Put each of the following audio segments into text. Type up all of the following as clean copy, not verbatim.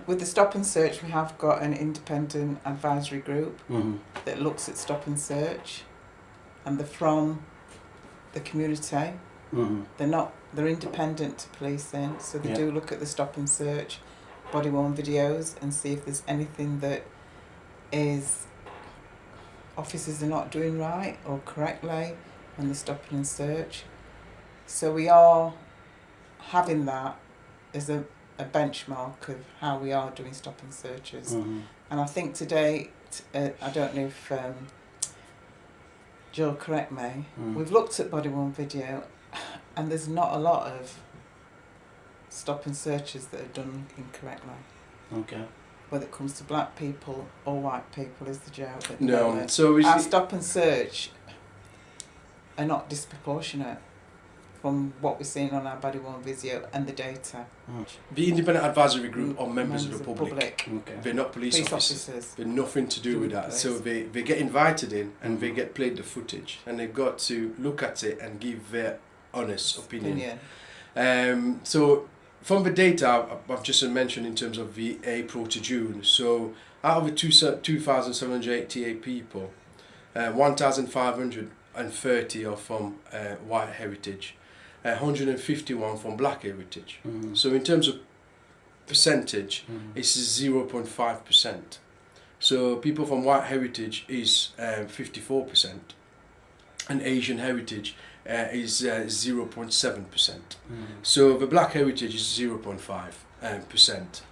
With the stop and search, we have got an independent advisory group that looks at stop and search, and they're from the community. They're independent to policing, so they do look at the stop and search body-worn videos and see if there's anything that is officers are not doing right or correctly when they're stopping and search. So we are having that as a benchmark of how we are doing stop and searches. And I think to date, I don't know if Joe, correct me, we've looked at body-worn video and there's not a lot of stop and searches that are done incorrectly. Okay. Whether it comes to black people or white people is the joke. No, so our stop and search are not disproportionate from what we're seeing on our body-worn video and the data. The independent advisory group are members of the public. Okay. They're not police officers. They're nothing to do with that. Police. So they get invited in and they get played the footage and they've got to look at it and give their honest opinion. So from the data I've just mentioned in terms of the April to June, so out of the 2,788 people, 1,530 are from white heritage, 151 from black heritage. So in terms of percentage, it's 0.5%. So people from white heritage is 54%, and Asian heritage is 0.7%. So the black heritage is 0.5%.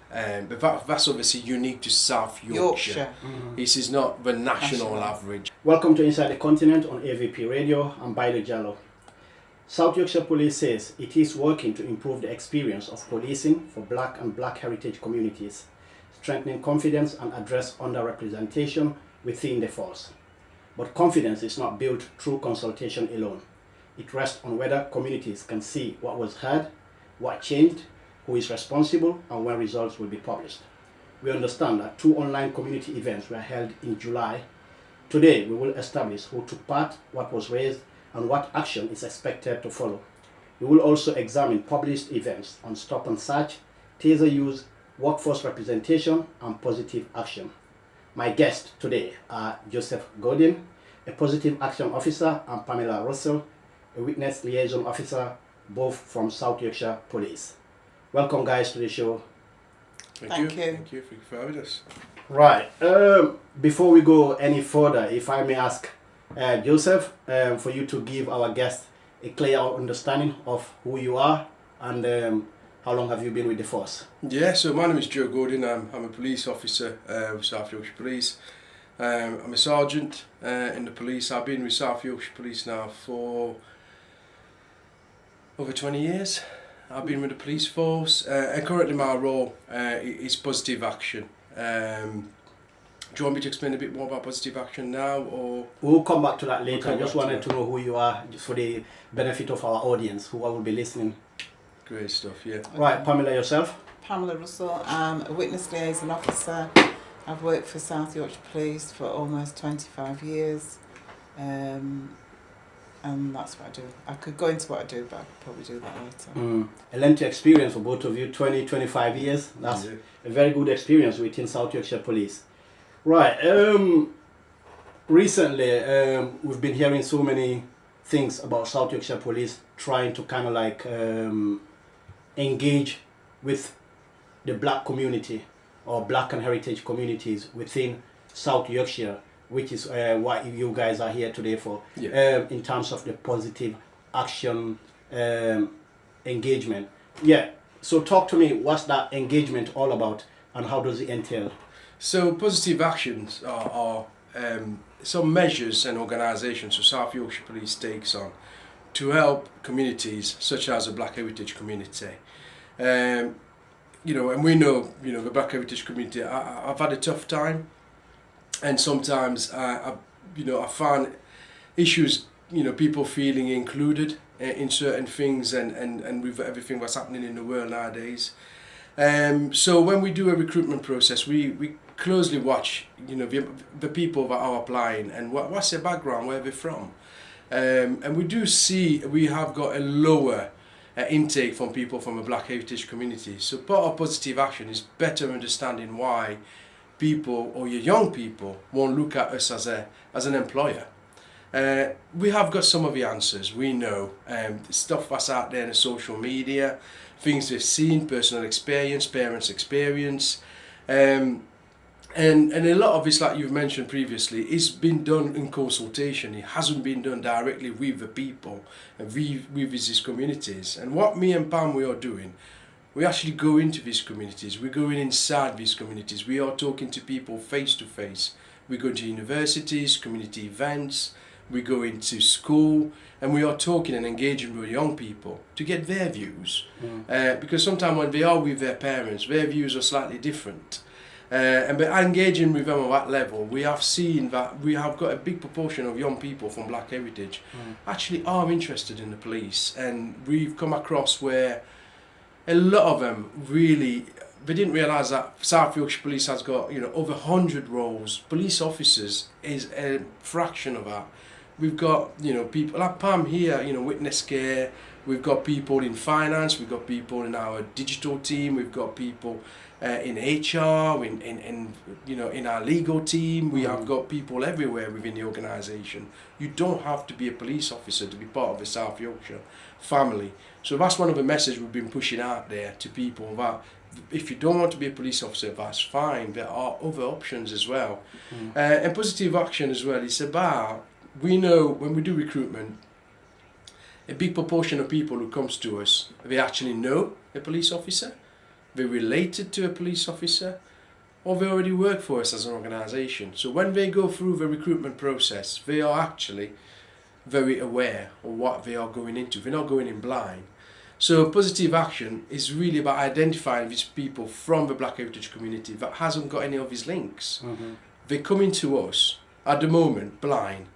But that's obviously unique to South Yorkshire. This is not the national average. Welcome to Inside the Continent on AVP Radio. I'm Baillor Jalloh. South Yorkshire Police says it is working to improve the experience of policing for black and black heritage communities, strengthening confidence and address underrepresentation within the force. But confidence is not built through consultation alone. It rests on whether communities can see what was heard, what changed, who is responsible, and when results will be published. We understand that 2 online community events were held in July. Today, we will establish who took part, what was raised, and what action is expected to follow. We will also examine published events on stop and search, taser use, workforce representation, and positive action. My guests today are Gourdin, a positive action officer, and Pamella Russell, a witness liaison officer, both from South Yorkshire Police. Welcome, guys, to the show. Thank you. Thank you for having us. Right. Before we go any further, if I may ask Joseph, for you to give our guests a clear understanding of who you are and how long have you been with the force? Yeah, so my name is Joe Gourdin. I'm a police officer with South Yorkshire Police. I'm a sergeant in the police. I've been with South Yorkshire Police now for over 20 years. I've been with the police force, and currently my role is positive action. Do you want me to explain a bit more about positive action now, or? We'll come back to that later. I just wanted to know who you are, just for the benefit of our audience, who will be listening. Great stuff, yeah. Right, Pamella, yourself? Pamella Russell, I'm a witness liaison officer. I've worked for South Yorkshire Police for almost 25 years. And that's what I do. I could go into what I do, but I could probably do that later. A lengthy experience for both of you, 25 years. That's a very good experience within South Yorkshire Police. Right. Recently, we've been hearing so many things about South Yorkshire Police trying to kind of like engage with the black community or black and heritage communities within South Yorkshire, which is what you guys are here today for, in terms of the positive action engagement. Yeah, so talk to me, what's that engagement all about and how does it entail? So positive actions are some measures and organisations so South Yorkshire Police takes on to help communities such as the Black Heritage community. You know, and we know, you know, the Black Heritage community, I've had a tough time, and sometimes I find issues, you know, people feeling included in certain things and with everything that's happening in the world nowadays. So when we do a recruitment process, we closely watch, you know, the people that are applying and what's their background, where they're from. And we do see we have got a lower intake from people from a black heritage community. So part of positive action is better understanding why people or your young people won't look at us as an employer. We have got some of the answers. We know stuff that's out there in the social media, things we've seen, personal experience, parents' experience, and a lot of this, like you've mentioned previously, is been done in consultation. It hasn't been done directly with the people and with these communities. And what me and Pam we are doing, we actually go into these communities. We're going inside these communities. We are talking to people face to face. We go to universities, community events. We go into school, and we are talking and engaging with young people to get their views. Because sometimes when they are with their parents, their views are slightly different. And by engaging with them at that level, we have seen that we have got a big proportion of young people from black heritage actually are interested in the police. And we've come across where a lot of them really, they didn't realise that South Yorkshire Police has got, over 100 roles. Police officers is a fraction of that. We've got, people like Pam here, witness care. We've got people in finance. We've got people in our digital team. We've got people in HR, in our legal team. We have got people everywhere within the organisation. You don't have to be a police officer to be part of the South Yorkshire family. So that's one of the messages we've been pushing out there to people, that if you don't want to be a police officer, that's fine. There are other options as well. And positive action as well, it's about, we know when we do recruitment, a big proportion of people who comes to us, they actually know a police officer, they're related to a police officer, or they already work for us as an organisation. So when they go through the recruitment process, they are actually very aware of what they are going into. They're not going in blind. So positive action is really about identifying these people from the black heritage community that hasn't got any of these links. They're coming to us at the moment blind.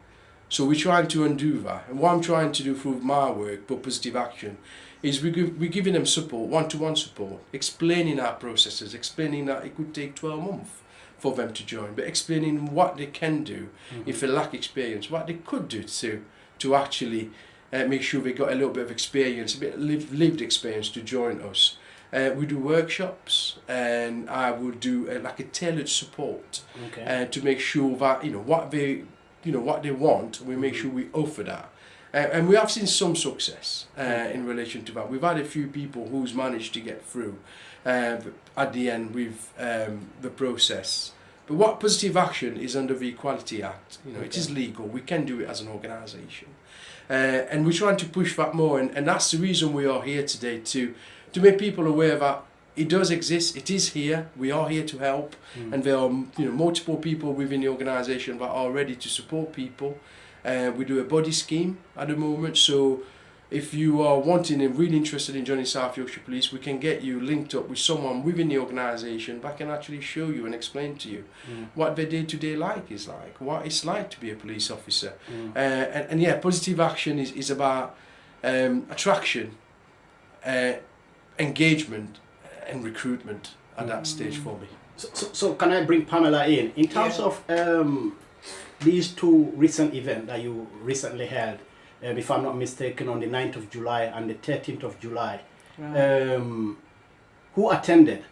So we're trying to undo that. And what I'm trying to do through my work, but positive action, is we're giving them support, one-to-one support, explaining our processes, explaining that it could take 12 months for them to join, but explaining what they can do if they lack experience, what they could do to actually make sure they got a little bit of experience, a bit of lived experience to join us. We do workshops, and I will do like a tailored support to make sure that what they want, we make sure we offer that. And we have seen some success in relation to that. We've had a few people who's managed to get through at the end with the process. But what positive action is under the Equality Act, it is legal. We can do it as an organisation. And we're trying to push that more, and that's the reason we are here today, to make people aware that it does exist, it is here, we are here to help, and there are multiple people within the organisation that are ready to support people. We do a body scheme at the moment, so if you are wanting and really interested in joining South Yorkshire Police, we can get you linked up with someone within the organisation that can actually show you and explain to you what their day-to-day life is like, what it's like to be a police officer. And yeah, positive action is about attraction, engagement and recruitment at that stage for me. So can I bring Pamella in? In terms of these two recent events that you recently held, if I'm not mistaken, on the 9th of July and the 13th of July, who attended?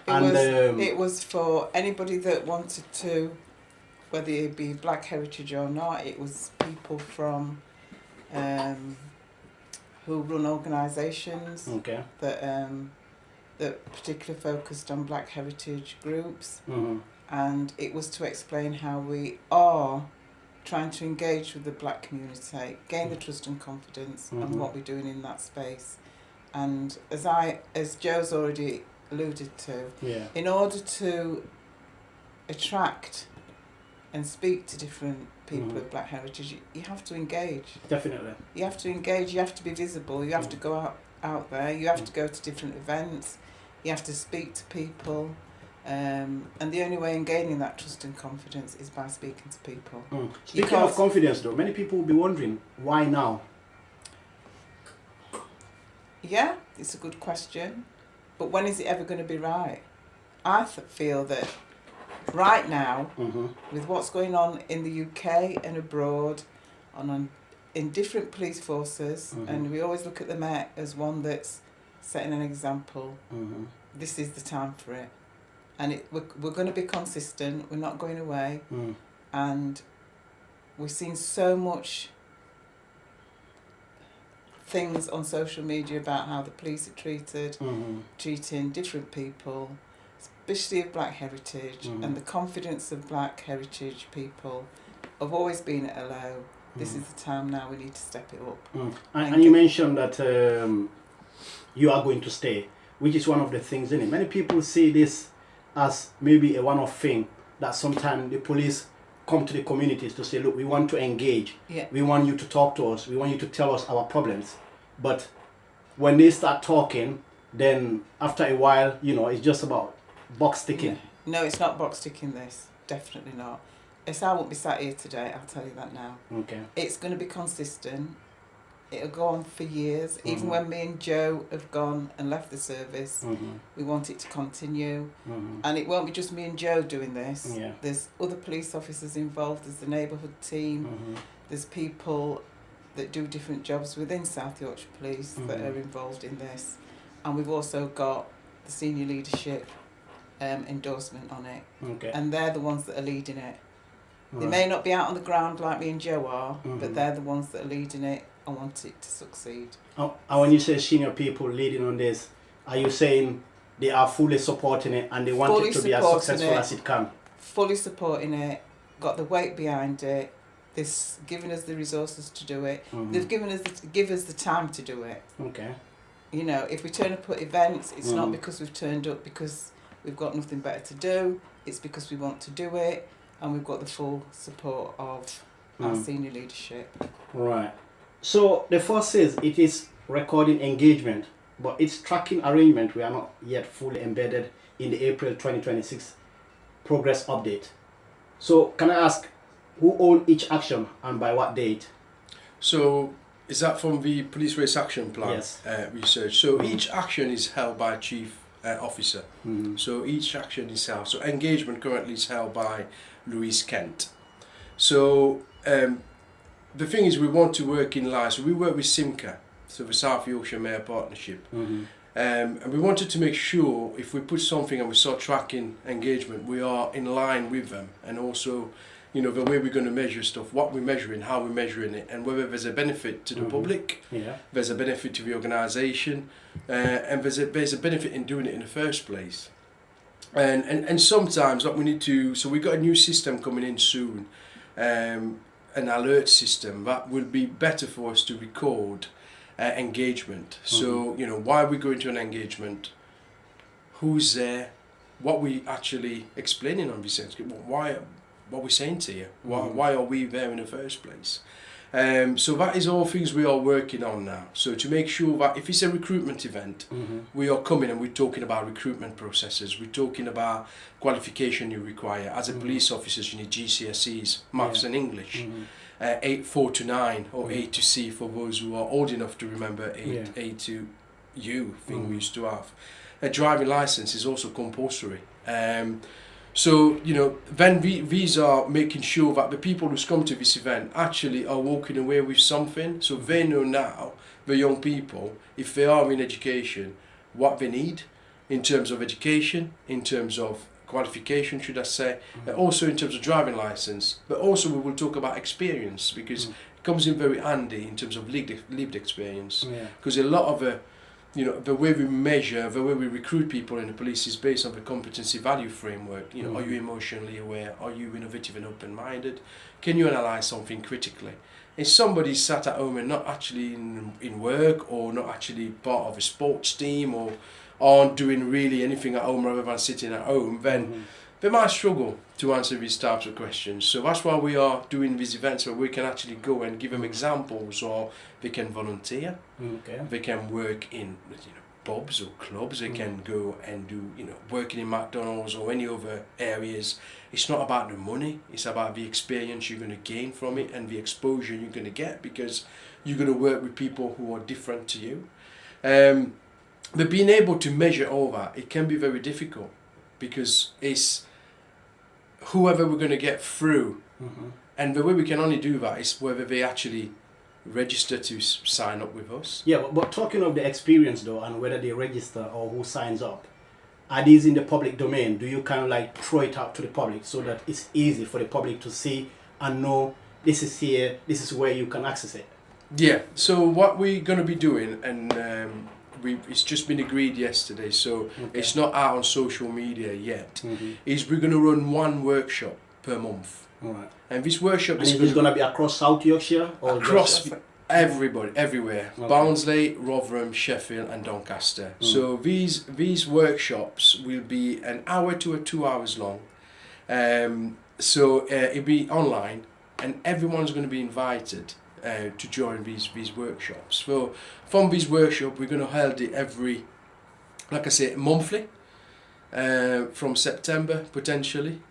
It was for anybody that wanted to, whether it be black heritage or not. It was people from who run organisations that particularly focused on black heritage groups, and it was to explain how we are trying to engage with the black community, gain the trust and confidence, and what we're doing in that space. And as Joe's already alluded to, in order to attract and speak to different people of black heritage, you have to engage. Definitely. You have to engage, you have to be visible, you have to go out there, you have to go to different events, you have to speak to people. And the only way in gaining that trust and confidence is by speaking to people. Speaking of confidence though, many people will be wondering, why now? Yeah, it's a good question. But when is it ever going to be right? I feel that right now, with what's going on in the UK and abroad, on in different police forces, and we always look at the Met as one that's setting an example. This is the time for it, and we're going to be consistent. We're not going away, and we've seen so much things on social media about how the police are treating different people, especially of black heritage, and the confidence of black heritage people have always been at a low. This is the time now we need to step it up. And you mentioned that you are going to stay, which is one of the things in it. Many people see this as maybe a one-off thing, that sometimes the police come to the communities to say, look, we want to engage, we want you to talk to us, we want you to tell us our problems. But when they start talking, then after a while, you know, it's just about box ticking. No, it's not box ticking this. Definitely not. I won't be sat here today, I'll tell you that now. Okay. It's going to be consistent. It'll go on for years. Even when me and Joe have gone and left the service, we want it to continue. And it won't be just me and Joe doing this. There's other police officers involved, there's the neighbourhood team, there's people that do different jobs within South Yorkshire Police that are involved in this. And we've also got the senior leadership endorsement on it. And they're the ones that are leading it. They may not be out on the ground like me and Joe are, but they're the ones that are leading it. I want it to succeed. And when you say senior people leading on this, are you saying they are fully supporting it and they want it to be as successful as it can? Fully supporting it, got the weight behind it, they've given us the resources to do it, they've given us give us the time to do it. Okay. You know, if we turn up at events, it's not because we've turned up because we've got nothing better to do, it's because we want to do it, and we've got the full support of our senior leadership. Right. So the first says it is recording engagement, but its tracking arrangement we are not yet fully embedded in the April 2026 progress update. So can I ask, who owns each action and by what date? So is that from the Police Race Action Plan? Yes. Research? So each action is held by a chief officer. So each action is held. So engagement currently is held by Louise Kent. So the thing is, we want to work in line. So we work with Simca, so the South Yorkshire Mayor Partnership. And we wanted to make sure if we put something and we start tracking engagement, we are in line with them. And also, you know, the way we're going to measure stuff, what we're measuring, how we're measuring it, and whether there's a benefit to the public, there's a benefit to the organisation, and there's a benefit in doing it in the first place. And sometimes what we need to, so we've got a new system coming in soon, an alert system that will be better for us to record engagement. So, you know, why we go into an engagement, who's there, what we actually explaining on this, why, what we're saying to you, why are we there in the first place? So that is all things we are working on now. So to make sure that if it's a recruitment event, we are coming and we're talking about recruitment processes, we're talking about qualification you require. As a police officer, you need GCSEs, maths and English, 4 to 9 or 8 to C for those who are old enough to remember 8 to U thing we used to have. A driving license is also compulsory. So, you know, then these are making sure that the people who's come to this event actually are walking away with something. So they know now, the young people, if they are in education, what they need in terms of education, in terms of qualification, should I say, and also in terms of driving license. But also we will talk about experience, because it comes in very handy in terms of lived experience. Because a lot of you know, the way we measure, the way we recruit people in the police is based on the competency value framework. You know, are you emotionally aware? Are you innovative and open-minded? Can you analyse something critically? If somebody's sat at home and not actually in work, or not actually part of a sports team, or aren't doing really anything at home rather than sitting at home, then they might struggle to answer these types of questions. So that's why we are doing these events where we can actually go and give them examples, or they can volunteer, they can work in, you know, pubs or clubs, they can go and do, you know, working in McDonald's or any other areas. It's not about the money, it's about the experience you're going to gain from it and the exposure you're going to get, because you're going to work with people who are different to you. But being able to measure all that, it can be very difficult, because it's whoever we're going to get through. And the way we can only do that is whether they actually register to sign up with us. Yeah, but talking of the experience though, and whether they register or who signs up, are these in the public domain? Do you kind of like throw it out to the public so that it's easy for the public to see and know this is here, this is where you can access it? Yeah, so what we're going to be doing, and it's just been agreed yesterday, so it's not out on social media yet, is we're going to run one workshop per month. All right. And this workshop is going to be across South Yorkshire? Or across everybody, everywhere. Okay. Barnsley, Rotherham, Sheffield and Doncaster. So these workshops will be an hour to 2 hours long. So it'll be online, and everyone's going to be invited to join these workshops. So from these workshops, we're going to hold it every, like I say, monthly, from September potentially.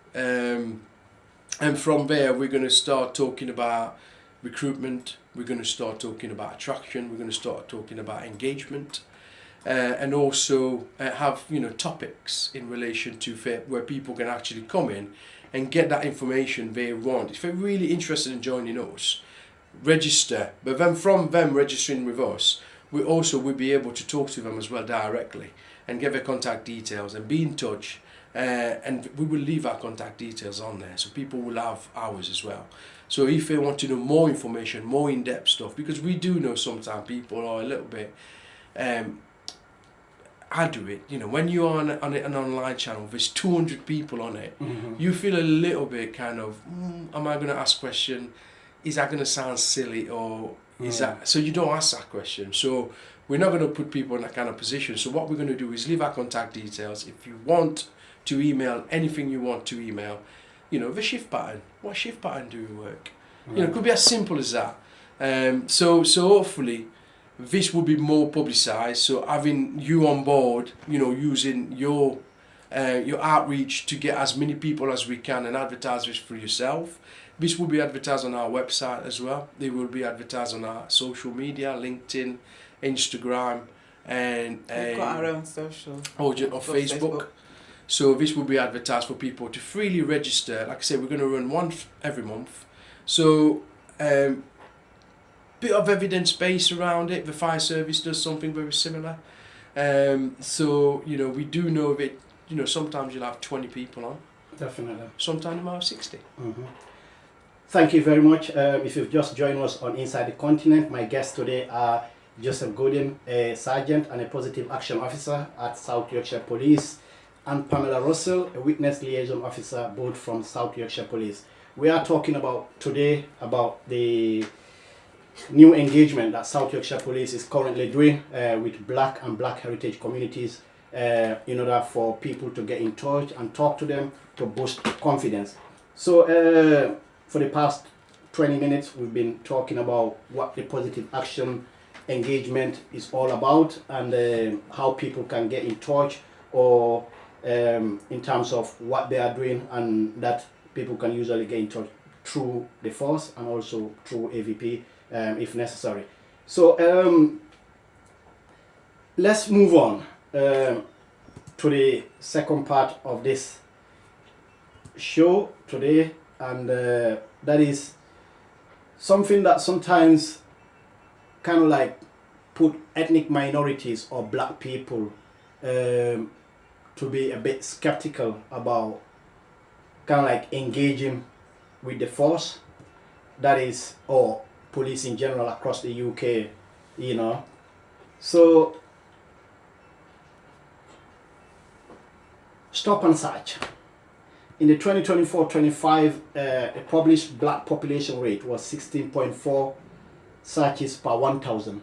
And from there, we're going to start talking about recruitment, we're going to start talking about attraction, we're going to start talking about engagement, and also have topics in relation to where people can actually come in and get that information they want. If they're really interested in joining us, register. But then from them registering with us, we also will be able to talk to them as well directly and get their contact details and be in touch. And we will leave our contact details on there, so people will have ours as well. So if they want to know more information, more in-depth stuff, because we do know sometimes people are a little bit adult. When you're on an online channel, there's 200 people on it, you feel a little bit kind of, am I going to ask a question? Is that going to sound silly, or is that... So you don't ask that question. So we're not going to put people in that kind of position. So what we're going to do is leave our contact details. If you want to email anything you want to email, the shift pattern. What shift pattern do we work? It could be as simple as that. So hopefully this will be more publicised. So having you on board, using your outreach to get as many people as we can and advertise this for yourself. This will be advertised on our website as well. They will be advertised on our social media, LinkedIn, Instagram, and we've got our own social. Or Facebook. So this will be advertised for people to freely register. Like I said, we're going to run one every month. So bit of evidence base around it. The fire service does something very similar. So we do know that sometimes you'll have 20 people on. Definitely. Sometimes you might have 60. Thank you very much. If you've just joined us on Inside the Continent, my guests today are Joseph Gourdin, a sergeant and a positive action officer at South Yorkshire Police, and Pamella Russell, a witness liaison officer, both from South Yorkshire Police. We are talking today about the new engagement that South Yorkshire Police is currently doing with Black and Black heritage communities in order for people to get in touch and talk to them to boost confidence. So for the past 20 minutes, we've been talking about what the positive action engagement is all about, and how people can get in touch, or in terms of what they are doing, and that people can usually get in touch through the force and also through AVP if necessary. So let's move on to the second part of this show today, and that is something that sometimes kind of like put ethnic minorities or black people to be a bit skeptical about kind of like engaging with the force, that is, or police in general across the UK, So stop and search. In the 2024-25, the published black population rate was 16.4 searches per 1,000,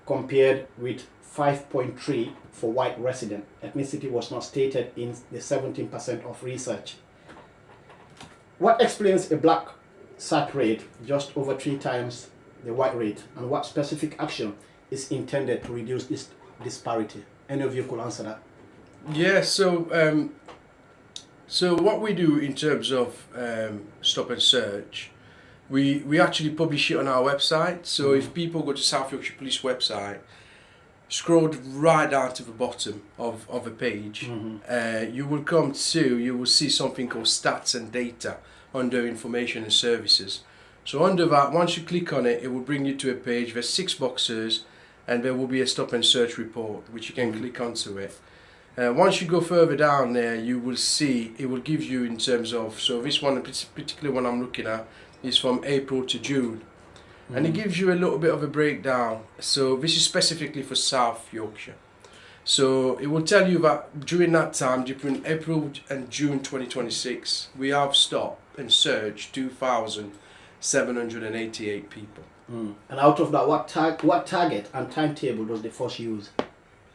compared with 5.3 for white resident. Ethnicity was not stated in the 17% of research. What explains a black search rate just over 3 times the white rate, and what specific action is intended to reduce this disparity? Any of you could answer that? Yeah, so what we do in terms of stop and search, we actually publish it on our website. So if people go to South Yorkshire Police website, scroll right down to the bottom of a page, you will see something called stats and data under information and services. So under that, once you click on it, it will bring you to a page. There's 6 boxes, and there will be a stop and search report, which you can click onto it. Once you go further down there, you will see it will give you in terms of, so this one, particular one I'm looking at, is from April to June. And it gives you a little bit of a breakdown. So this is specifically for South Yorkshire. So it will tell you that during that time, between April and June 2026, we have stopped and searched 2,788 people. And out of that, what target and timetable does the force use?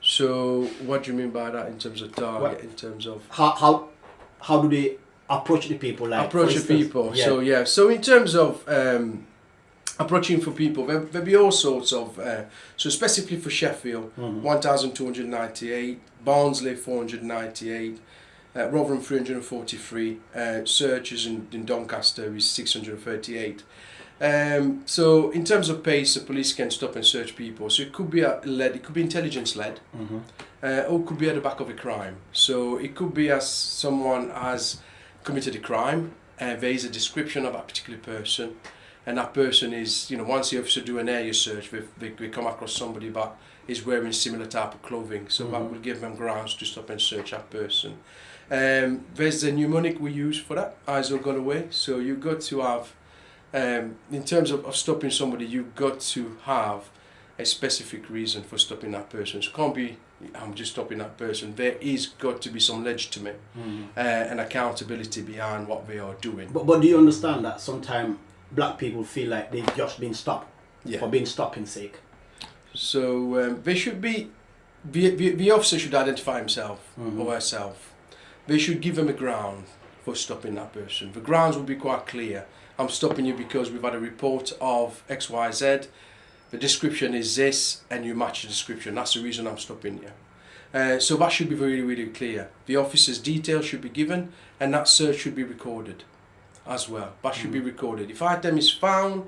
So what do you mean by that in terms of target? In terms of how do they approach the people? Like approach the people. Yeah. So in terms of approaching for people, there'll be all sorts of. So specifically for Sheffield, 1,298, Barnsley 498, Rotherham 343, searches in Doncaster is 638. So in terms of pace, the police can stop and search people. So it could be led, it could be intelligence led, or it could be at the back of a crime. So it could be as someone has committed a crime, there is a description of that particular person, and that person is, once the officer do an area search, they come across somebody that is wearing similar type of clothing. So that will give them grounds to stop and search that person. There's a mnemonic we use for that, eyes all got away. So you've got to have, in terms of stopping somebody, you've got to have a specific reason for stopping that person. So it can't be, I'm just stopping that person. There is got to be some legitimate and accountability behind what they are doing. But do you understand that sometimes black people feel like they've just been stopped for being stopping sake? So they should be, the officer should identify himself or herself. They should give them a ground for stopping that person. The grounds will be quite clear. I'm stopping you because we've had a report of XYZ. The description is this, and you match the description. That's the reason I'm stopping you. So that should be really, really clear. The officer's details should be given, and that search should be recorded as well. That should be recorded. If item is found,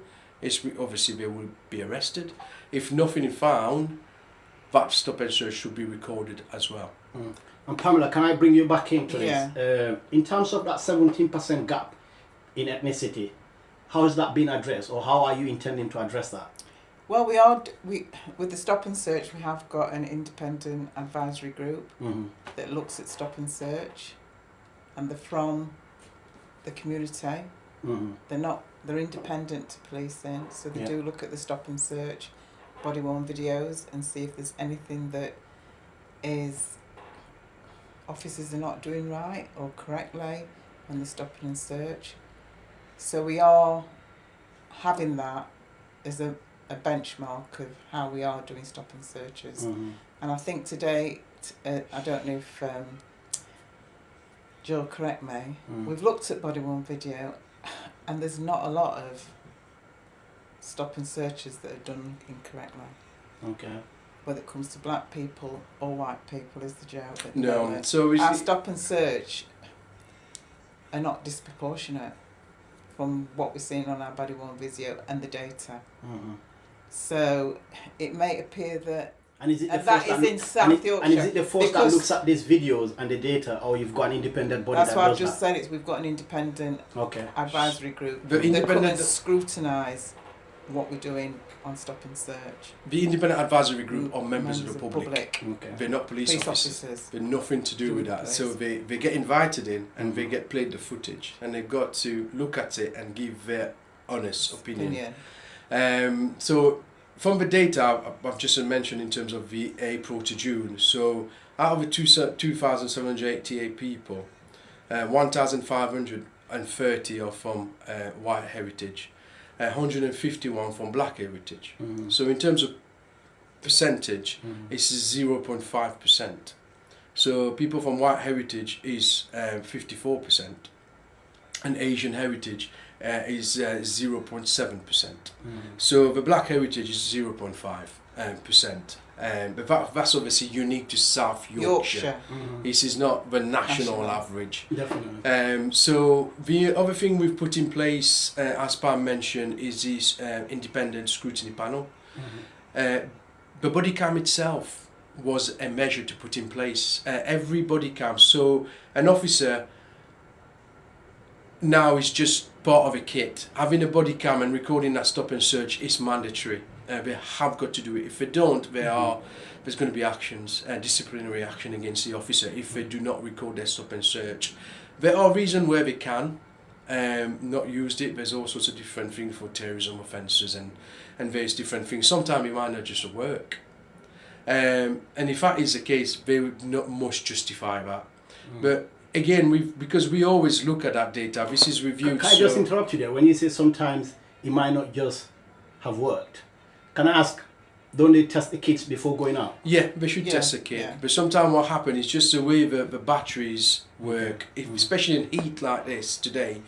obviously they will be arrested. If nothing is found, that stop and search should be recorded as well. And Pamela, can I bring you back into this? In terms of that 17% gap in ethnicity, how has that been addressed, or how are you intending to address that? Well, we with the stop and search, we have got an independent advisory group that looks at stop and search, and they're from the community. They're independent to policing, so they do look at the stop and search, body worn videos, and see if there's anything that is officers are not doing right or correctly when they're stopping and search. So we are having that as a benchmark of how we are doing stop and searches. And I think today, I don't know if Jill, correct me, we've looked at body worn video, and there's not a lot of stop and searches that are done incorrectly. Okay. Whether it comes to black people or white people is the joke. No, so our stop and search are not disproportionate from what we're seeing on our body worn video and the data. So it may appear that, and is it the that is in South Yorkshire. And is it the force that looks at these videos and the data, or you've got an independent body that does that? That's what I've just said. We've got an independent advisory group that come and scrutinise what we're doing on stop and search. The independent advisory group are members of the public. Okay. They're not police officers. They're nothing to do with that. So they get invited in and they get played the footage, and they've got to look at it and give their honest opinion. So from the data I've just mentioned in terms of the April to June, so out of the 2,788 people, 1,530 are from white heritage, 151 from black heritage. So in terms of percentage, it's 0.5%. So people from white heritage is 54%, and Asian heritage is 0.7%. So the black heritage is 0.5%. But that's obviously unique to South Yorkshire. This is not the national average. Definitely. So the other thing we've put in place, as Pam mentioned, is this independent scrutiny panel. The body cam itself was a measure to put in place. Every body cam. So an officer now is just part of a kit. Having a body cam and recording that stop and search is mandatory. They have got to do it. If they don't, there's going to be actions, disciplinary action against the officer if they do not record their stop and search. There are reasons where they can not used it. There's all sorts of different things for terrorism offences and various different things. Sometimes it might not just work. And if that is the case, they would not must justify that. But again, because we always look at that data, this is reviewed. Can I just interrupt you there? When you say sometimes it might not just have worked, can I ask, don't they test the kits before going out? Yeah, they should test the kit. Yeah. But sometimes what happens is just the way the batteries work, especially in heat like this today,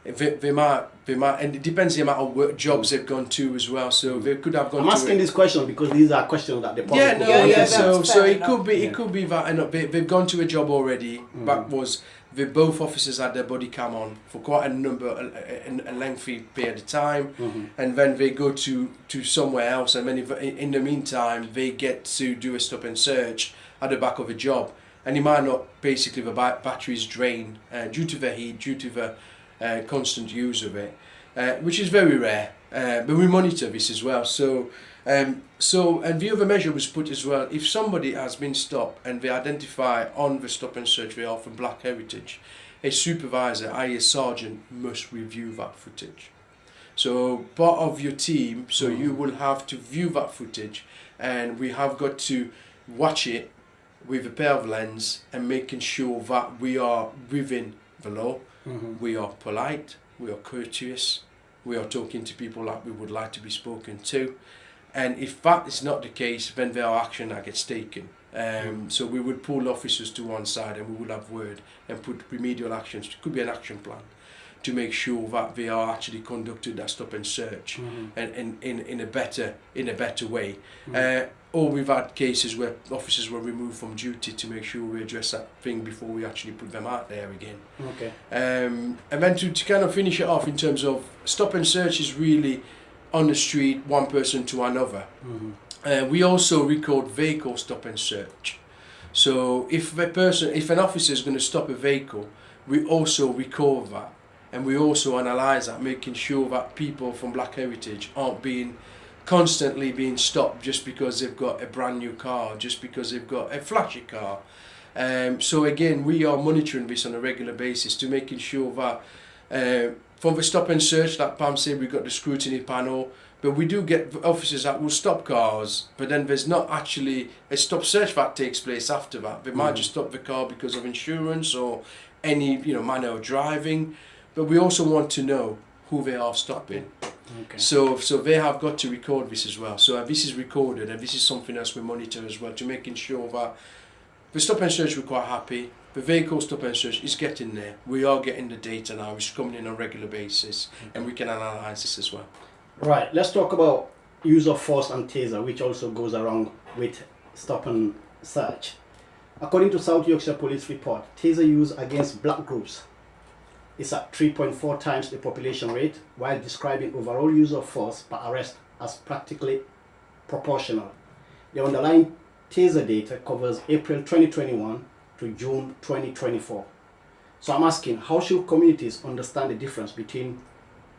they might, and it depends the amount of work jobs they've gone to as well. So they could have gone. I'm asking this question because these are questions that the public. So it could be that, and they've gone to a job already. That was both officers had their body cam on for quite a lengthy period of time, and then they go to somewhere else, and then in the meantime they get to do a stop and search at the back of a job, and it might not, basically the batteries drain due to the heat, due to the constant use of it, which is very rare, but we monitor this as well. So and the other measure was put as well, if somebody has been stopped and they identify on the stop and search they are from black heritage, a supervisor, i.e. a sergeant, must review that footage. So part of your team, so you will have to view that footage, and we have got to watch it with a pair of lens and making sure that we are within the law, we are polite, we are courteous, we are talking to people like we would like to be spoken to. And if that is not the case, then there are action that gets taken. So we would pull officers to one side and we would have word and put remedial actions. It could be an action plan to make sure that they are actually conducted that stop and search and in a better way. Or we've had cases where officers were removed from duty to make sure we address that thing before we actually put them out there again. Okay. And then to kind of finish it off in terms of stop and search is really on the street, one person to another. We also record vehicle stop and search. So if an officer is going to stop a vehicle, we also record that, and we also analyse that, making sure that people from black heritage aren't constantly being stopped just because they've got a brand new car, just because they've got a flashy car. So again, we are monitoring this on a regular basis to making sure that from the stop and search, like Pam said, we've got the scrutiny panel, but we do get officers that will stop cars, but then there's not actually a stop search that takes place after that. They might just stop the car because of insurance or any manner of driving, but we also want to know who they are stopping. Okay. So they have got to record this as well. So this is recorded, and this is something else we monitor as well, to making sure that the stop and search, we're quite happy. The vehicle stop and search is getting there. We are getting the data now, it's coming in on a regular basis, and we can analyse this as well. Right, let's talk about use of force and taser, which also goes along with stop and search. According to South Yorkshire Police report, taser use against black groups is at 3.4 times the population rate, while describing overall use of force per arrest as practically proportional. The underlying taser data covers April 2021 to June 2024. So I'm asking, how should communities understand the difference between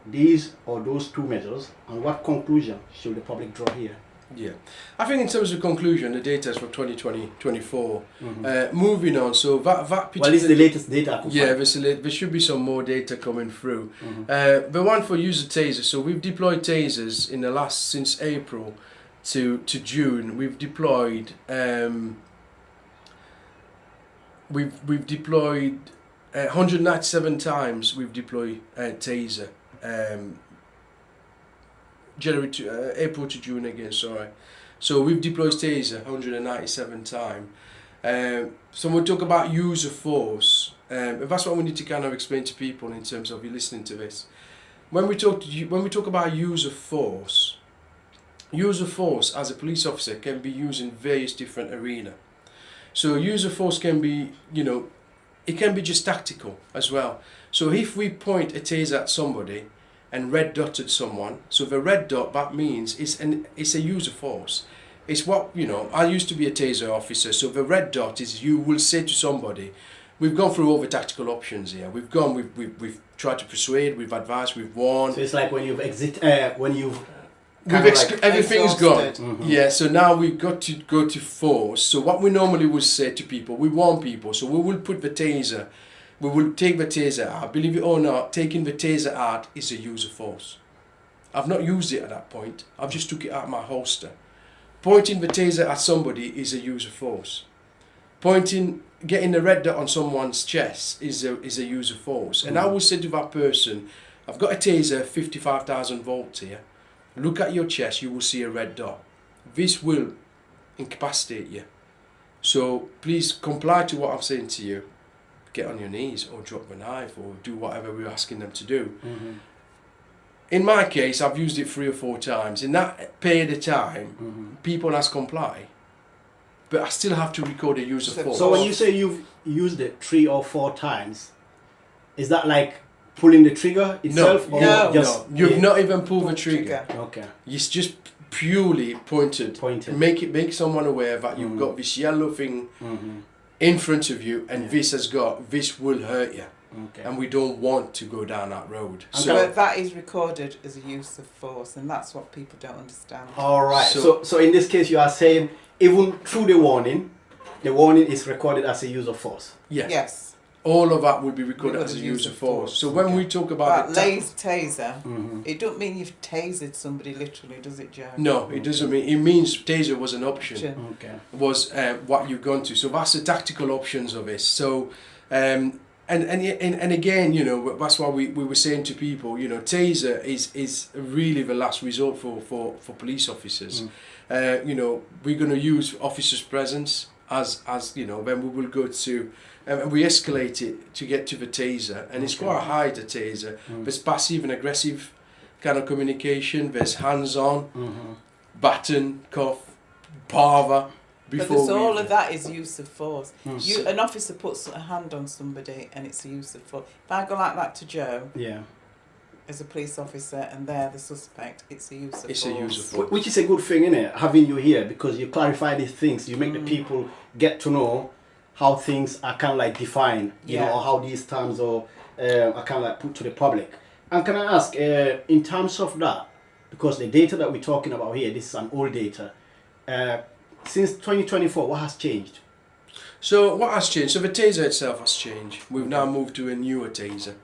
these or those two measures, and what conclusion should the public draw here? Yeah, I think in terms of conclusion, the data is for 2020-24. Moving on, so that particular... Well, it's the latest data. Yeah, there should be some more data coming through. The one for user tasers, so we've deployed tasers in the last, since April to June, we've deployed... We've deployed 197 times. We've deployed taser. January to April to June again. Sorry. So we've deployed taser 197 times. So when we talk about use of force, that's what we need to kind of explain to people in terms of you listening to this. When we talk about use of force as a police officer can be used in various different arenas. So use of force can be, it can be just tactical as well. So if we point a taser at somebody and red dotted someone, so the red dot, that means it's a use of force. It's what, I used to be a taser officer, so the red dot is you will say to somebody, we've gone through all the tactical options here. We've tried to persuade, we've advised, we've warned. So it's like when you've Everything's gone. exhausted. Yeah, so now we've got to go to force. So what we normally would say to people, we warn people. So we will put the taser, we will take the taser out. Believe it or not, taking the taser out is a use of force. I've not used it at that point. I've just took it out of my holster. Pointing the taser at somebody is a use of force. Getting the red dot on someone's chest is a use of force. And I will say to that person, I've got a taser, 55,000 volts here. Look at your chest, you will see a red dot. This will incapacitate you. So please comply to what I'm saying to you. Get on your knees or drop the knife or do whatever we're asking them to do. In my case, I've used it 3 or 4 times. In that period of time, people has comply. But I still have to record a use of force. So when you say you've used it 3 or 4 times, is that like pulling the trigger itself? No. You've not even pulled the trigger. Okay. It's just purely pointed. Make someone aware that you've got this yellow thing in front of you, and this will hurt you. Okay. And we don't want to go down that road. But that is recorded as a use of force, and that's what people don't understand. All right. So in this case, you are saying even through the warning is recorded as a use of force. Yeah. Yes. All of that would be recorded as a use of force. So when we talk about that taser, it don't mean you've tasered somebody literally, does it, Joe? No, it doesn't mean. It means taser was an option. Okay. Was what you've gone to. So that's the tactical options of it. So and again, you know, that's why we were saying to people, you know, taser is really the last resort for police officers. You know, we're going to use officers' presence as you know, then we will go to. And we escalate it to get to the taser, and it's quite a high, the taser. There's passive and aggressive kind of communication. There's hands-on, baton, cuff, parva. But there's all of that is use of force. An officer puts a hand on somebody, and it's a use of force. If I go like that to Joe, as a police officer, and they're the suspect, it's a use of force. It's a use of force. Which is a good thing, isn't it? Having you here, because you clarify these things. You make the people get to know how things are kind of like defined, you know, or how these terms are kind of like put to the public. And can I ask, in terms of that, because the data that we're talking about here, this is an old data, since 2024, what has changed? So what has changed? So the taser itself has changed. We've now moved to a newer taser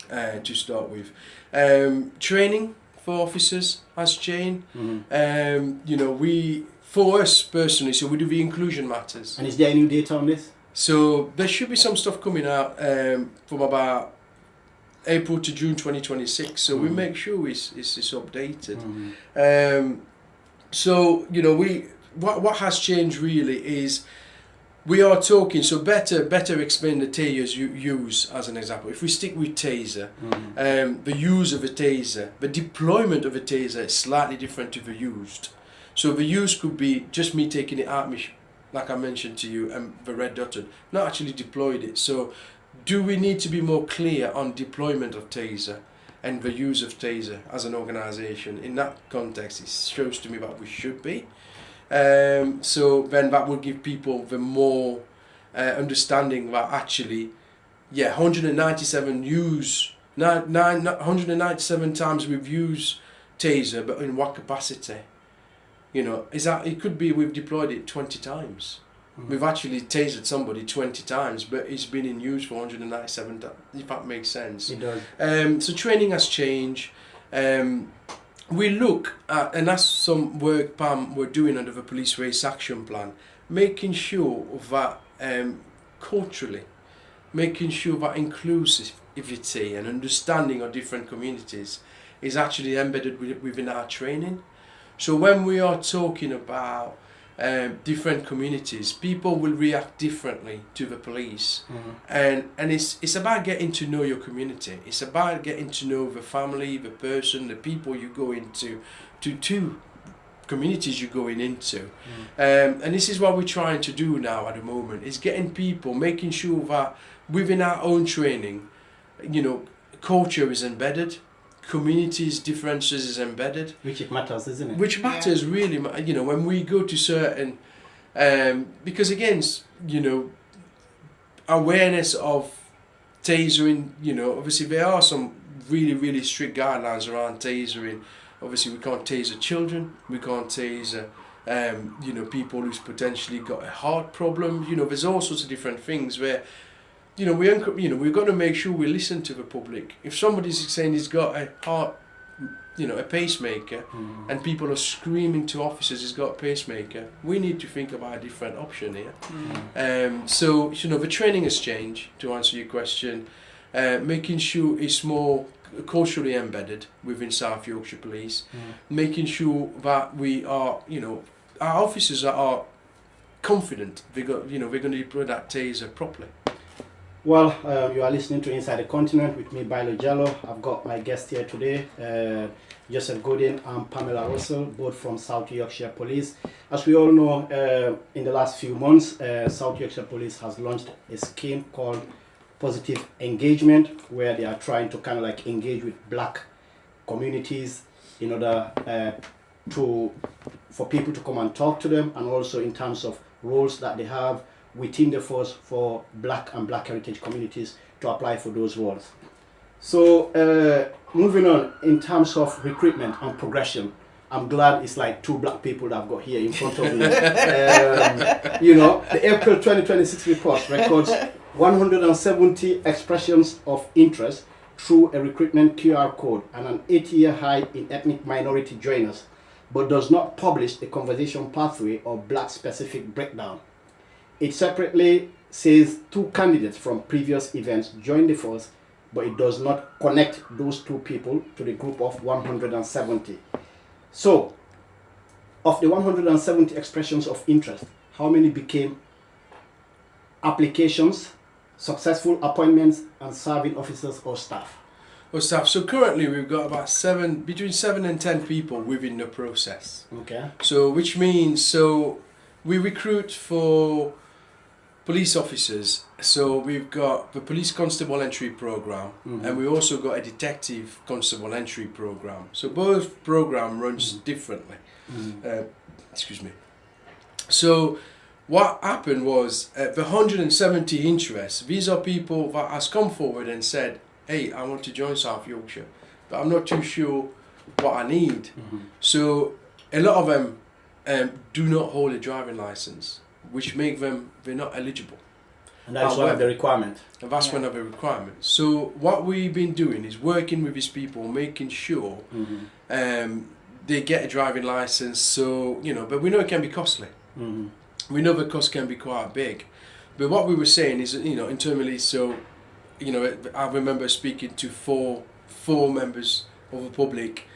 to start with. Training for officers has changed. You know, for us personally, so we do the inclusion matters. And is there any data on this? So there should be some stuff coming out from about April to June 2026. So we make sure it's updated. So you know, what has changed really is we are talking. So better explain the tasers you use as an example. If we stick with taser, the use of a taser, the deployment of a taser is slightly different to the used. So the use could be just me taking it out, like I mentioned to you, and the red dotted, not actually deployed it. So do we need to be more clear on deployment of taser and the use of taser as an organisation? In that context, it shows to me that we should be. So then that will give people the more understanding that actually, 197 times we've used taser, but in what capacity? You know, it could be we've deployed it 20 times. We've actually tasered somebody 20 times, but it's been in use for 197 times, if that makes sense. It does. So training has changed. We look at, and that's some work Pam we're doing under the Police Race Action Plan, making sure that culturally, making sure that inclusivity and understanding of different communities is actually embedded within our training. So when we are talking about different communities, people will react differently to the police, and it's about getting to know your community. It's about getting to know the family, the person, the people you go into, to communities you're going into, and this is what we're trying to do now at the moment, is getting people, making sure that within our own training, you know, culture is embedded. Communities, differences is embedded. Which it matters, isn't it? Which matters really, you know, when we go to certain, because again, you know, awareness of tasering. You know, obviously there are some really strict guidelines around tasering. Obviously we can't taser children, we can't taser you know, people who's potentially got a heart problem. You know, there's all sorts of different things where, you know, we've got to make sure we listen to the public. If somebody's saying he's got a heart, you know, a pacemaker, and people are screaming to officers he's got a pacemaker, we need to think about a different option here. So, you know, the training has changed, to answer your question, making sure it's more culturally embedded within South Yorkshire Police, making sure that we are, you know, our officers are confident they're going to deploy that taser properly. Well, you are listening to Inside the Continent with me, Baillor Jalloh. I've got my guest here today, Gourdin and Pamella Russell, both from South Yorkshire Police. As we all know, in the last few months, South Yorkshire Police has launched a scheme called Positive Engagement, where they are trying to kind of like engage with black communities in order for people to come and talk to them, and also in terms of roles that they have within the force for black and black heritage communities to apply for those roles. So moving on, in terms of recruitment and progression, I'm glad it's like two black people that I've got here in front of me. You know, the April 2026 report records 170 expressions of interest through a recruitment QR code and an 8-year high in ethnic minority joiners, but does not publish a conversation pathway or black specific breakdown. It separately says 2 candidates from previous events joined the force, but it does not connect those 2 people to the group of 170. So, of the 170 expressions of interest, how many became applications, successful appointments, and serving officers or staff? So currently we've got about between 7 and 10 people within the process. Okay. So which means, we recruit for police officers. So we've got the police constable entry program, and we also got a detective constable entry program. So both program runs differently. Excuse me. So what happened was the 170 interests. These are people that has come forward and said, "Hey, I want to join South Yorkshire, but I'm not too sure what I need." So a lot of them do not hold a driving license, which make them, they're not eligible. And that's one of the requirements. And that's one of the requirements. So what we've been doing is working with these people, making sure they get a driving license. So, you know, but we know it can be costly. We know the cost can be quite big. But what we were saying is, you know, internally, so, you know, I remember speaking to four members of the public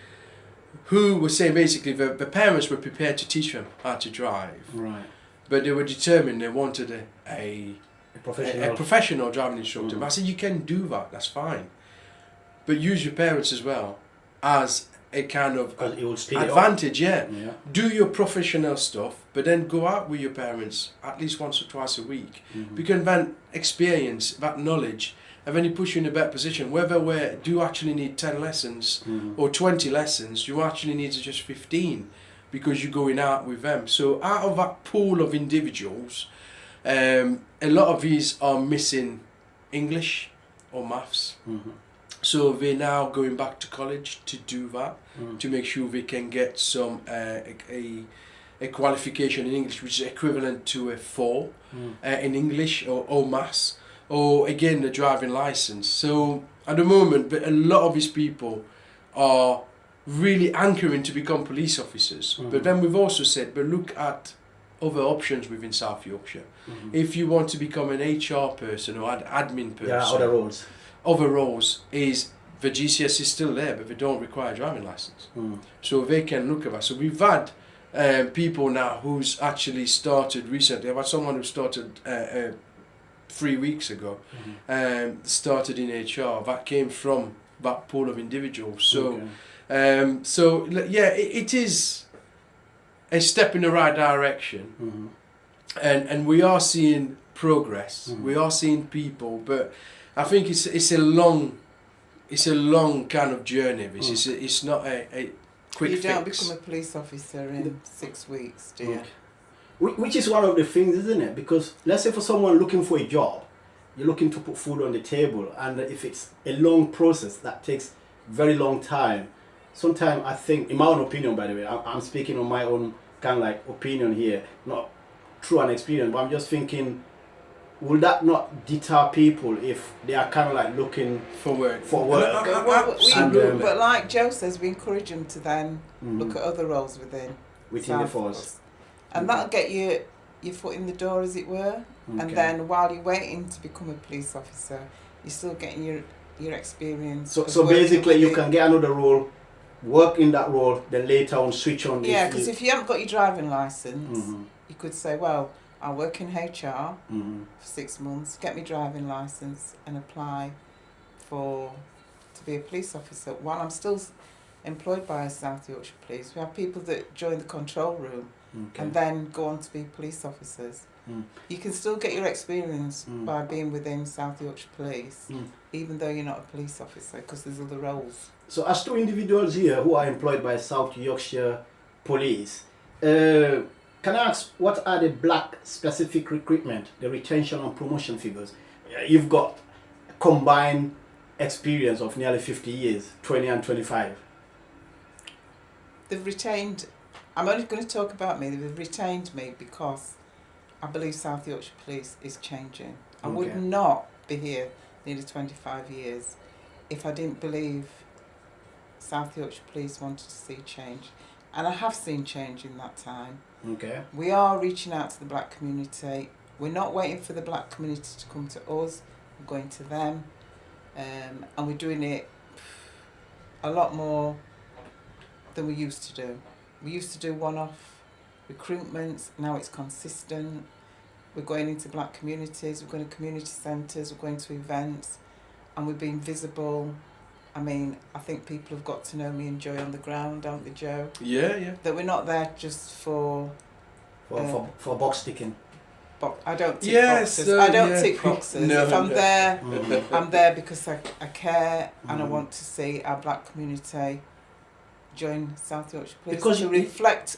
who were saying basically the parents were prepared to teach them how to drive. Right. But they were determined they wanted a professional driving instructor. But I said, you can do that, that's fine. But use your parents as well as a kind of advantage, yeah. Do your professional stuff, but then go out with your parents at least once or twice a week. You can then experience that knowledge, and then you push you in a better position. Whether we do actually need 10 lessons or 20 lessons, you actually need to just 15 because you're going out with them. So out of that pool of individuals, a lot of these are missing English or maths. So they're now going back to college to do that, to make sure they can get some a qualification in English, which is equivalent to a 4 in English or maths, or again the driving license. So at the moment, a lot of these people are really anchoring to become police officers. But then we've also said, but look at other options within South Yorkshire. If you want to become an HR person or an admin person, there are other roles. Other roles is the GCS is still there, but they don't require a driving license. So they can look at that. So we've had people now who's actually started recently. I've had someone who started 3 weeks ago, started in HR. That came from that pool of individuals. So, yeah, it is a step in the right direction, and we are seeing progress. We are seeing people, but I think it's a long kind of journey. It's not a quick fix. You don't become a police officer in 6 weeks, do you? Which is one of the things, isn't it? Because let's say for someone looking for a job, you're looking to put food on the table, and if it's a long process that takes very long time, sometimes I think, in my own opinion, by the way, I'm speaking on my own kind of like opinion here, not through an experience, but I'm just thinking, will that not deter people if they are kind of like looking for work? But like Joe says, we encourage them to then look at other roles within the force, and that'll get you your foot in the door, as it were. Okay. And then while you're waiting to become a police officer, you're still getting your experience. So basically, you can get another role, work in that role, then later on switch on. Yeah, because if you haven't got your driving license, you could say, well, I'll work in HR for 6 months, get my driving license, and apply to be a police officer while I'm still employed by South Yorkshire Police. We have people that join the control room and then go on to be police officers. You can still get your experience by being within South Yorkshire Police, even though you're not a police officer, because there's other roles. So as two individuals here who are employed by South Yorkshire Police, can I ask, what are the black specific recruitment, the retention and promotion figures? You've got a combined experience of nearly 50 years, 20 and 25. They've retained, I'm only going to talk about me, they've retained me because I believe South Yorkshire Police is changing. I would not be here nearly 25 years if I didn't believe South Yorkshire Police wanted to see change. And I have seen change in that time. Okay. We are reaching out to the black community. We're not waiting for the black community to come to us. We're going to them. And we're doing it a lot more than we used to do. We used to do one-off recruitments. Now it's consistent. We're going into black communities. We're going to community centres. We're going to events. And we're being visible. I mean, I think people have got to know me and Joy on the ground, haven't they, Joe? Yeah. That we're not there just for box ticking. I don't tick boxes. I don't tick boxes. No, if I'm there, I'm there because I care and I want to see our black community join South Yorkshire Police Because to reflect.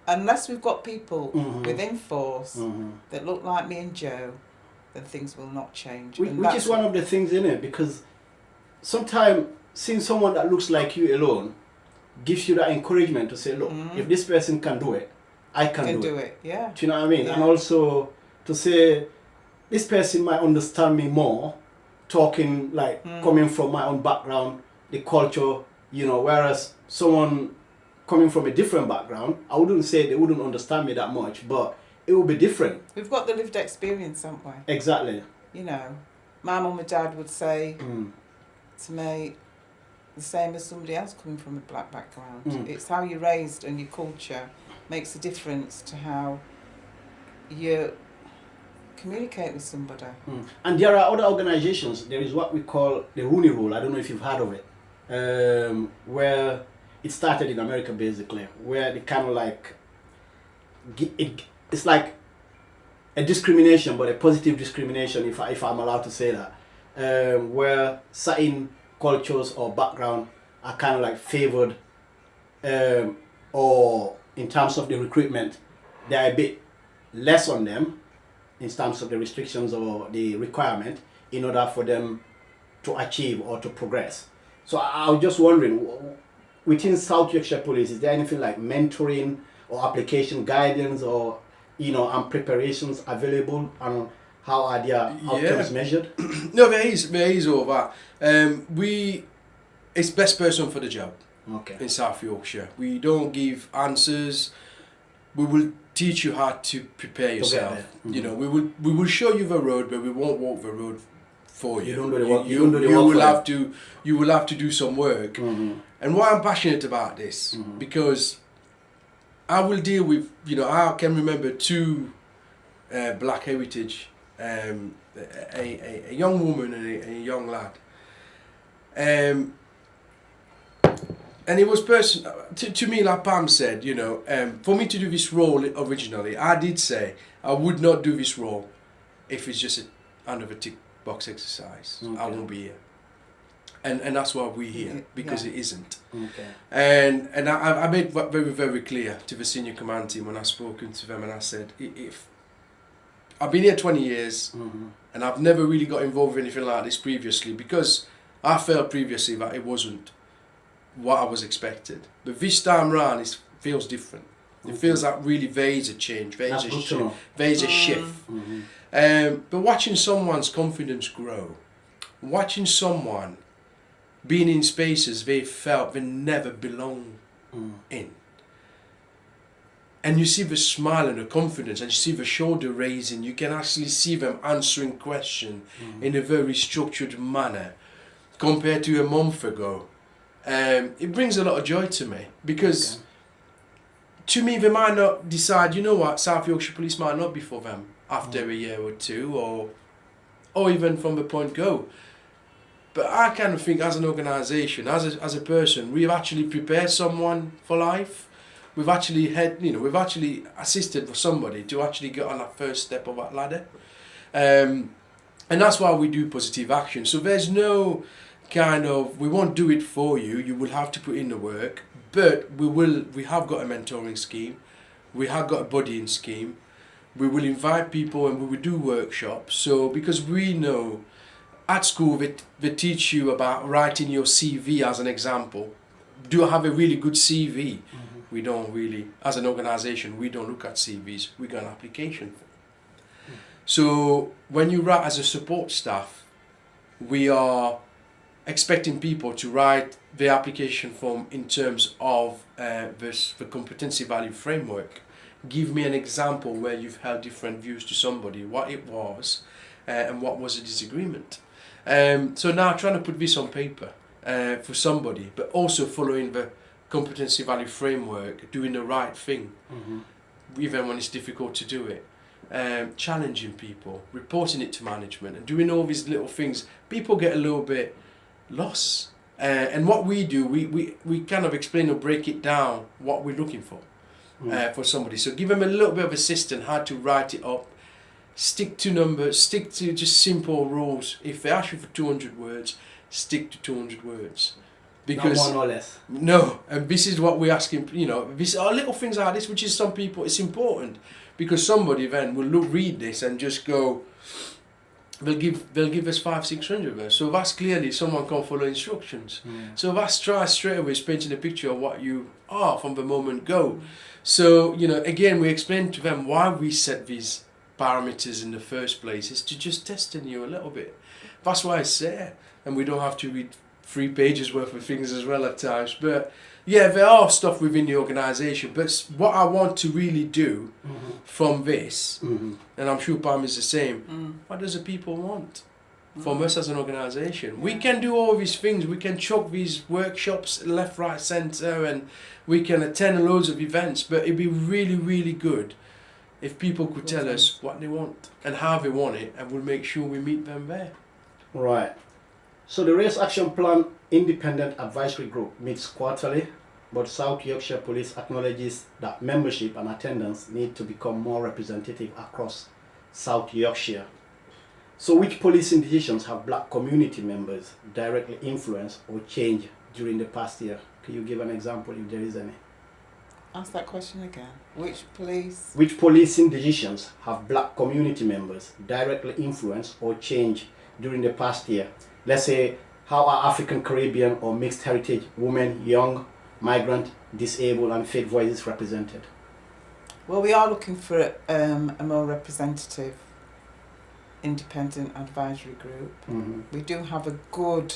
Unless we've got people within force that look like me and Joe, then things will not change. Which is one of the things in it, because sometimes seeing someone that looks like you alone gives you that encouragement to say, look, if this person can do it, I can do it. Yeah. Do you know what I mean? Yeah. And also to say, this person might understand me more, talking like coming from my own background, the culture, you know, whereas someone coming from a different background, I wouldn't say they wouldn't understand me that much, but it will be different. We've got the lived experience, haven't we? Exactly. You know, my mum and dad would say to me the same as somebody else coming from a black background. It's how you're raised and your culture makes a difference to how you communicate with somebody. And there are other organizations. There is what we call the Rooney Rule. I don't know if you've heard of it, where it started in America basically, where they kind of like, it's like a discrimination, but a positive discrimination, if I'm allowed to say that, where certain cultures or background are kind of like favored, or in terms of the recruitment, they are a bit less on them in terms of the restrictions or the requirement in order for them to achieve or to progress. So I was just wondering, within South Yorkshire Police, is there anything like mentoring or application guidance or, you know, and preparations available, and how are their outcomes measured? No, there is all that. It's best person for the job. Okay. In South Yorkshire, we don't give answers. We will teach you how to prepare yourself. You know, we will show you the road, but we won't walk the road for you. You don't do the work. You will have to do some work. And why I'm passionate about this, because I will deal with, you know, I can remember two black heritage, a young woman and a young lad. And it was to me, like Pam said, you know, for me to do this role originally, I did say I would not do this role if it's just another tick box exercise. I won't be here. And that's why we're here, because it isn't. Okay. And I made very, very clear to the senior command team when I spoken to them, and I said, if I've been here 20 years, and I've never really got involved with anything like this previously because I felt previously that it wasn't what I was expected. But this time round, it feels different. It feels like really there is a change, there is a shift. But watching someone's confidence grow, watching someone being in spaces they felt they never belonged in, and you see the smile and the confidence, and you see the shoulder raising, you can actually see them answering questions in a very structured manner compared to a month ago. It brings a lot of joy to me because to me they might not decide, you know what, South Yorkshire Police might not be for them after a year or two, or even from the point go. But I kind of think as an organisation, as a person, we've actually prepared someone for life. We've actually we've actually assisted for somebody to actually get on that first step of that ladder. And that's why we do positive action. So there's no kind of, we won't do it for you, you will have to put in the work, but we have got a mentoring scheme, we have got a buddying scheme, we will invite people and we will do workshops. So because we know at school they teach you about writing your CV as an example. Do I have a really good CV? We don't really, as an organisation, we don't look at CVs, we got an application form. So when you write as a support staff, we are expecting people to write the application form in terms of the competency value framework. Give me an example where you've held different views to somebody, what it was, and what was the disagreement. So now trying to put this on paper for somebody, but also following the competency value framework, doing the right thing, even when it's difficult to do it. Challenging people, reporting it to management, and doing all these little things. People get a little bit lost. And what we do, we kind of explain or break it down what we're looking for somebody. So give them a little bit of assistance how to write it up, stick to numbers, stick to just simple rules. If they ask you for 200 words, stick to 200 words. Because no more, no less. No, and this is what we're asking, these are little things like this, which is some people, it's important, because somebody then will read this and just go, they'll give us 500-600 words. So that's clearly someone can follow instructions. So that's straight away is painting a picture of what you are from the moment go. So, again, we explain to them why we set these parameters in the first place, is to just testing you a little bit. That's why it's there, and we don't have to read 3 pages worth of things as well at times. But yeah, there are stuff within the organisation, but what I want to really do from this, and I'm sure Pam is the same, what does the people want from us as an organisation? We can do all these things, we can chuck these workshops left, right, centre, and we can attend loads of events, but it'd be really, really good if people could tell us what they want and how they want it, and we'll make sure we meet them there. Right. So the Race Action Plan Independent Advisory Group meets quarterly, but South Yorkshire Police acknowledges that membership and attendance need to become more representative across South Yorkshire. So which policing decisions have black community members directly influenced or changed during the past year? Can you give an example if there is any? Ask that question again. Which policing decisions have black community members directly influenced or changed during the past year? Let's say, how are African, Caribbean or mixed heritage women, young, migrant, disabled and faith voices represented? Well, we are looking for a more representative independent advisory group. We do have a good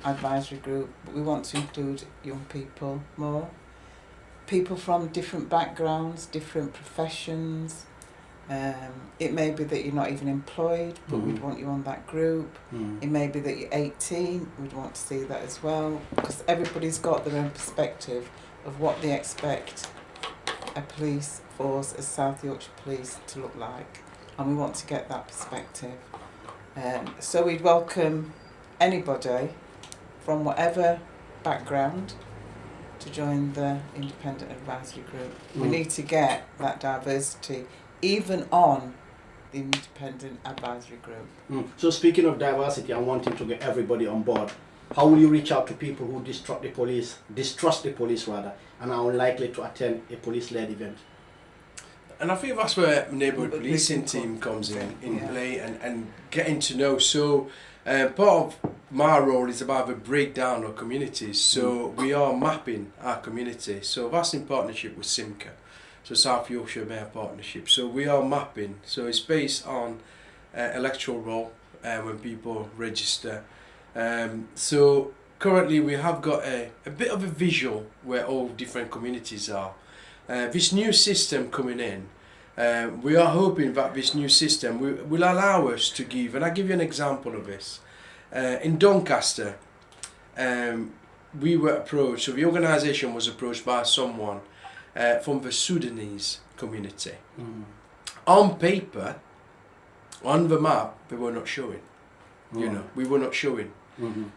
advisory group, but we want to include young people more. People from different backgrounds, different professions. It may be that you're not even employed, but we'd want you on that group. It may be that you're 18, we'd want to see that as well, because everybody's got their own perspective of what they expect a police force as South Yorkshire Police to look like, and we want to get that perspective. So we'd welcome anybody from whatever background to join the independent advisory group. We need to get that diversity even on the independent advisory group. So speaking of diversity and wanting to get everybody on board, how will you reach out to people who distrust the police and are unlikely to attend a police-led event? And I think that's where neighbourhood policing team comes in play and getting to know. So part of my role is about the breakdown of communities. So we are mapping our community. So that's in partnership with Simca, so South Yorkshire Mayor Partnership. So we are mapping. So it's based on electoral roll when people register. So currently we have got a bit of a visual where all different communities are. This new system coming in, we are hoping that this new system will allow us to give, and I'll give you an example of this. In Doncaster, we were approached, so the organisation was approached by someone from the Sudanese community. On paper, on the map, they were not showing. You know, we were not showing.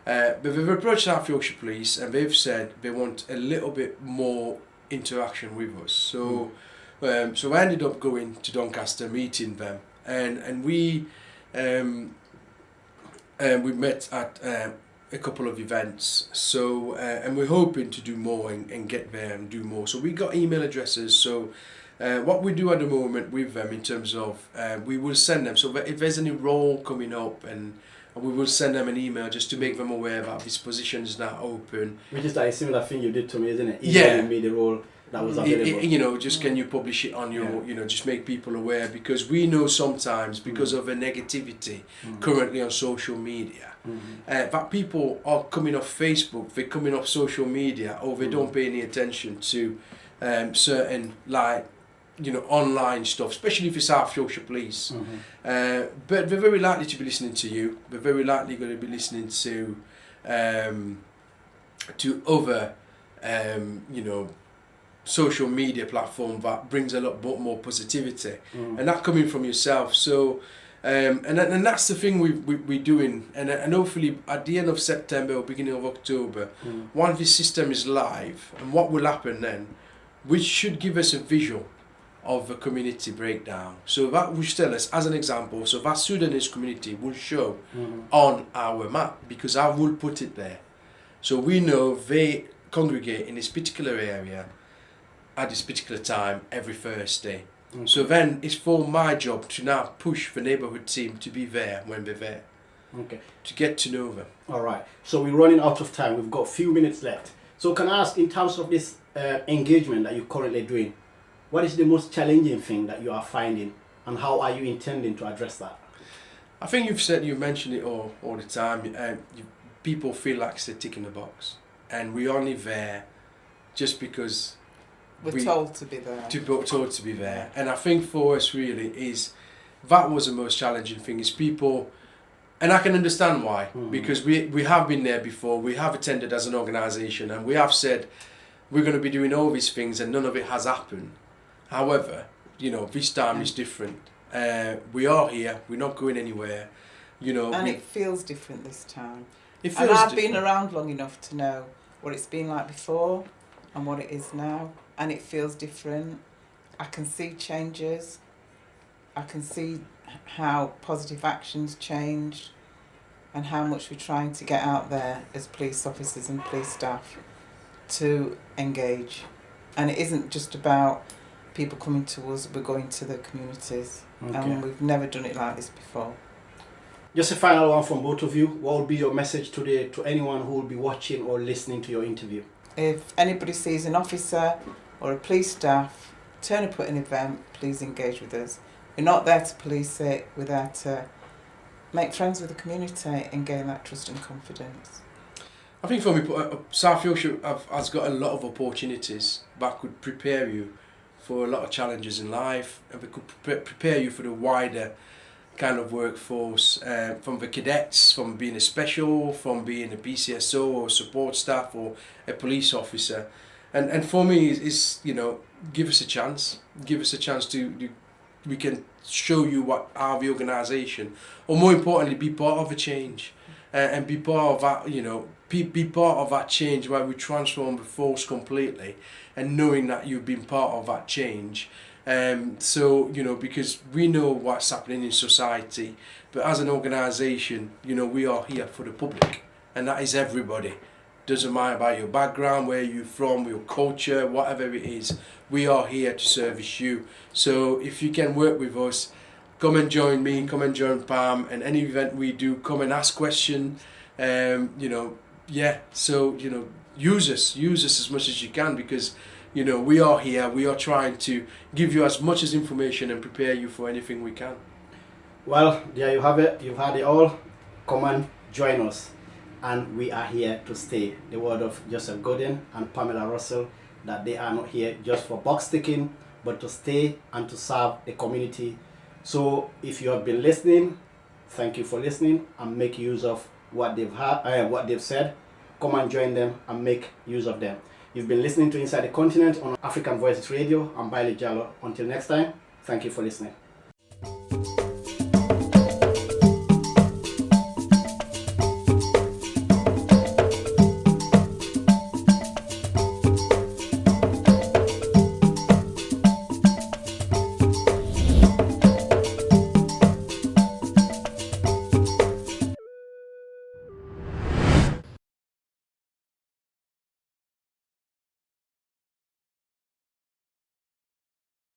But they've approached South Yorkshire Police and they've said they want a little bit more interaction with us. So so I ended up going to Doncaster, meeting them, and we met at a couple of events. So and we're hoping to do more and get there and do more. So we got email addresses. So what we do at the moment with them in terms of we will send them. So if there's any role coming up, and we will send them an email just to make them aware that this position is now open. Which is like a similar thing you did to me, isn't it? Yeah. Me the role that was available. You know, just can you publish it on your, you know, just make people aware, because we know sometimes because of the negativity currently on social media, that people are coming off Facebook, they're coming off social media, or they don't pay any attention to certain, like, you know, online stuff, especially for South Yorkshire Police. But they're very likely to be listening to you. They're very likely going to be listening to other, you know, social media platform that brings a lot more positivity, and that coming from yourself. So, and that's the thing we're doing. And hopefully at the end of September or beginning of October, once this system is live, and what will happen then, which should give us a visual of the community breakdown. So that will tell us, as an example, so that Sudanese community will show on our map, because I will put it there. So we know they congregate in this particular area at this particular time every Thursday. So then it's for my job to now push the neighbourhood team to be there when they're there. To get to know them. All right. So we're running out of time. We've got a few minutes left. So can I ask, in terms of this engagement that you're currently doing, what is the most challenging thing that you are finding, and how are you intending to address that? I think you mentioned it all the time. People feel like they're ticking a box, and we're only there just because we're told to be there. Told to be there. And I think for us really is that was the most challenging thing, is people, and I can understand why, because we have been there before, we have attended as an organisation, and we have said we're going to be doing all these things, and none of it has happened. However, you know, this time is different. We are here, we're not going anywhere, you know. And it feels different this time. It feels and I've different. been around long enough to know what it's been like before and what it is now, and it feels different. I can see changes. I can see how positive actions changed and how much we're trying to get out there as police officers and police staff to engage. And it isn't just about people coming to us, we're going to the communities, and we've never done it like this before. Just a final one from both of you. What will be your message today to anyone who will be watching or listening to your interview? If anybody sees an officer or a police staff turn up at an event, please engage with us. We're not there to police it, we're there to make friends with the community and gain that trust and confidence. I think for me, South Yorkshire has got a lot of opportunities that could prepare you for a lot of challenges in life, and we could prepare you for the wider kind of workforce, from the cadets, from being a special, from being a PCSO or support staff or a police officer. And for me, is, you know, give us a chance to we can show you what our organisation, or more importantly, be part of a change, and be part of that, you know, be part of that change where we transform the force completely, and knowing that you've been part of that change. So, you know, because we know what's happening in society, but as an organisation, you know, we are here for the public, and that is everybody. Doesn't matter about your background, where you're from, your culture, whatever it is, we are here to service you. So if you can work with us, come and join me, come and join Pam, and any event we do, come and ask questions. So use us as much as you can, because we are here, we are trying to give you as much as information and prepare you for anything we can. Well, there you have it. You've had it all. Come and join us, and we are here to stay. The word of Joseph Gourdin and Pamella Russell, that they are not here just for box ticking, but to stay and to serve the community. So if you have been listening, thank you for listening, and make use of what they've said. Come and join them and make use of them. You've been listening to Inside the Continent on African Voices Radio. I'm Baillor Jalloh. Until next time, thank you for listening.